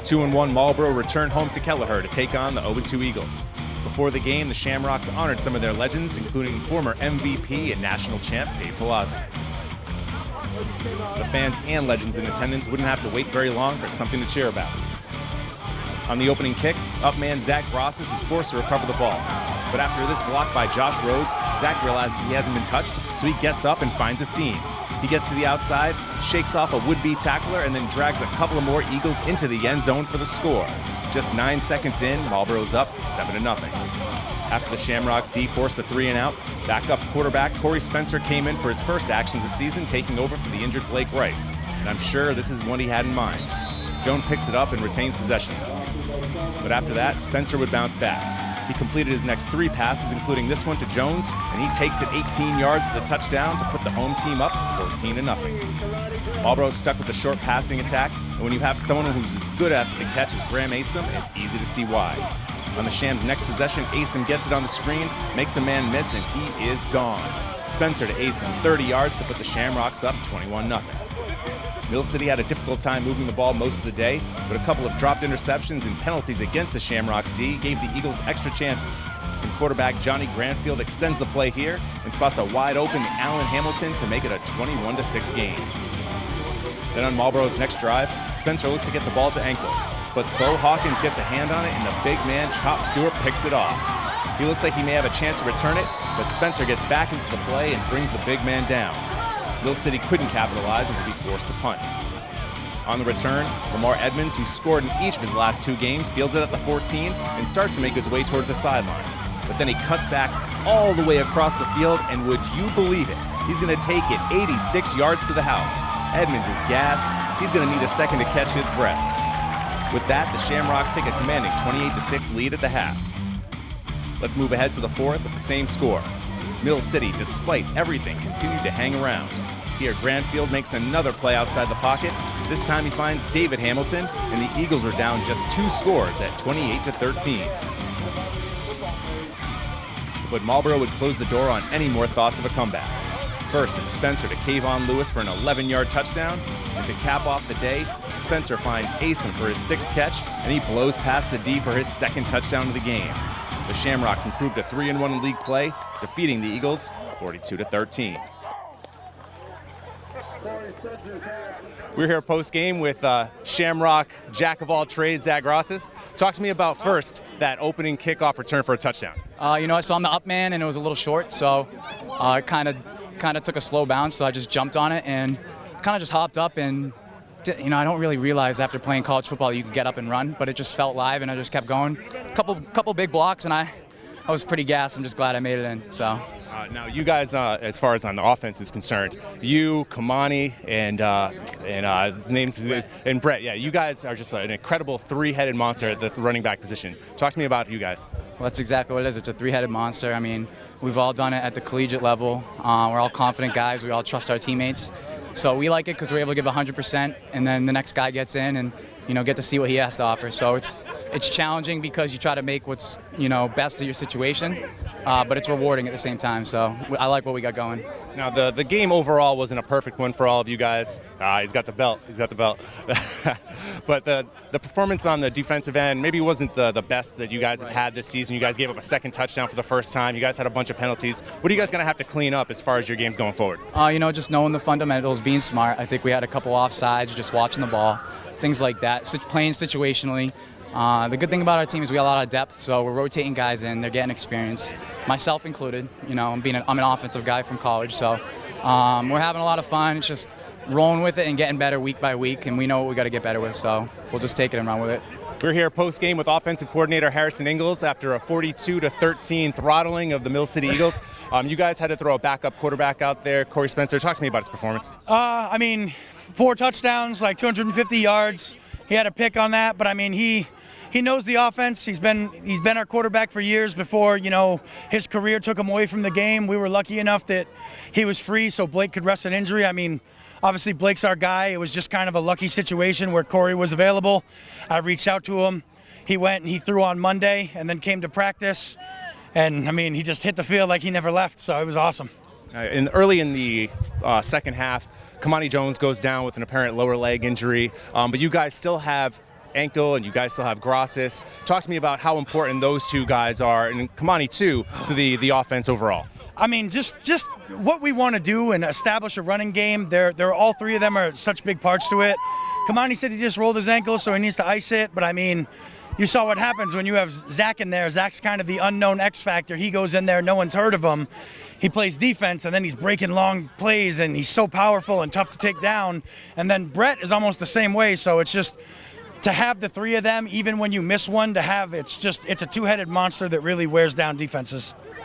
2-1 Marlborough returned home to Kelleher to take on the 0-2 Eagles. Before the game, the Shamrocks honored some of their legends, including former MVP and national champ Dave Palazzi. The fans and legends in attendance wouldn't have to wait very long for something to cheer about. On the opening kick, up man Zach Grosses is forced to recover the ball. But after this block by Josh Rhodes, Zach realizes he hasn't been touched, so he gets up and finds a seam. He gets to the outside, shakes off a would-be tackler, and then drags a couple of more Eagles into the end zone for the score. Just 9 seconds in, Marlborough's up 7-0. After the Shamrocks D forced a 3-and-out, backup quarterback Corey Spencer came in for his first action of the season, taking over for the injured Blake Rice. And I'm sure this is what he had in mind. Jones picks it up and retains possession. But after that, Spencer would bounce back. He completed his next 3 passes, including this one to Jones, and he takes it 18 yards for the touchdown to put the home team up 14-0. Marlborough stuck with the short passing attack, and when you have someone who's as good after the catch as Graham Asom, it's easy to see why. On the Shams' next possession, Asom gets it on the screen, makes a man miss, and he is gone. Spencer to Asom, 30 yards to put the Shamrocks up 21-0. Mill City had a difficult time moving the ball most of the day, but a couple of dropped interceptions and penalties against the Shamrocks D gave the Eagles extra chances. And quarterback Johnny Granfield extends the play here and spots a wide open Allen Hamilton to make it a 21-6 game. Then on Marlborough's next drive, Spencer looks to get the ball to Ankle, but Bo Hawkins gets a hand on it and the big man Chop Stewart picks it off. He looks like he may have a chance to return it, but Spencer gets back into the play and brings the big man down. Mill City couldn't capitalize and would be forced to punt. On the return, Lamar Edmonds, who scored in each of his last 2 games, fields it at the 14 and starts to make his way towards the sideline. But then he cuts back all the way across the field, and would you believe it? He's going to take it 86 yards to the house. Edmonds is gassed. He's going to need a second to catch his breath. With that, the Shamrocks take a commanding 28-6 lead at the half. Let's move ahead to the 4th with the same score. Mill City, despite everything, continued to hang around. Here, Granfield makes another play outside the pocket. This time he finds David Hamilton, and the Eagles are down just 2 scores at 28-13. But Marlborough would close the door on any more thoughts of a comeback. First, it's Spencer to Kayvon Lewis for an 11-yard touchdown, and to cap off the day, Spencer finds Asom for his 6th catch, and he blows past the D for his 2nd touchdown of the game. The Shamrocks improved to 3-1 in league play, defeating the Eagles 42-13. We're here post-game with Shamrock jack-of-all-trades, Zach Grosses. Talk to me about first that opening kickoff return for a touchdown. So I'm the up man, and it was a little short, so it kind of took a slow bounce, so I just jumped on it and kind of just hopped up and. I don't really realize after playing college football you can get up and run, but it just felt live, and I just kept going. Couple big blocks, and I was pretty gassed. I'm just glad I made it in. So. Now you guys, as far as on the offense is concerned, you, Kamani, and Brett, yeah, you guys are just an incredible 3-headed monster at the running back position. Talk to me about you guys. Well, that's exactly what it is. It's a 3-headed monster. I mean, we've all done it at the collegiate level. We're all confident guys. We all trust our teammates. So we like it because we're able to give 100%, and then the next guy gets in and, get to see what he has to offer. So it's challenging because you try to make what's, best of your situation, but it's rewarding at the same time. So I like what we got going. Now, the game overall wasn't a perfect one for all of you guys. He's got the belt. But the performance on the defensive end maybe wasn't the best that you guys have had this season. You guys gave up a 2nd touchdown for the first time. You guys had a bunch of penalties. What are you guys going to have to clean up as far as your games going forward? Just knowing the fundamentals, being smart. I think we had a couple offsides, just watching the ball, things like that, playing situationally. The good thing about our team is we have a lot of depth, so we're rotating guys in. They're getting experience, myself included. I'm an offensive guy from college, so we're having a lot of fun. It's just rolling with it and getting better week by week, and we know what we got to get better with, so we'll just take it and run with it. We're here post-game with offensive coordinator Harrison Ingalls after a 42-13 throttling of the Mill City Eagles. You guys had to throw a backup quarterback out there, Corey Spencer. Talk to me about his performance. 4 touchdowns, like 250 yards. He had a pick on that, but he knows the offense. He's been our quarterback for years before, his career took him away from the game. We were lucky enough that he was free so Blake could rest an injury. Obviously Blake's our guy. It was just kind of a lucky situation where Corey was available. I reached out to him. He went and he threw on Monday and then came to practice. And, he just hit the field like he never left, so it was awesome. Early in the second half, Kamani Jones goes down with an apparent lower leg injury, but you guys still have ankle, and you guys still have Grossis. Talk to me about how important those two guys are, and Kamani too, to the offense overall. I mean, just what we want to do and establish a running game. They're all three of them are such big parts to it. Kamani said he just rolled his ankle, so he needs to ice it. But I mean, you saw what happens when you have Zach in there. Zach's kind of the unknown X factor. He goes in there, no one's heard of him. He plays defense, and then he's breaking long plays, and he's so powerful and tough to take down. And then Brett is almost the same way. So it's just to have the three of them, even when you miss one, it's a two-headed monster that really wears down defenses.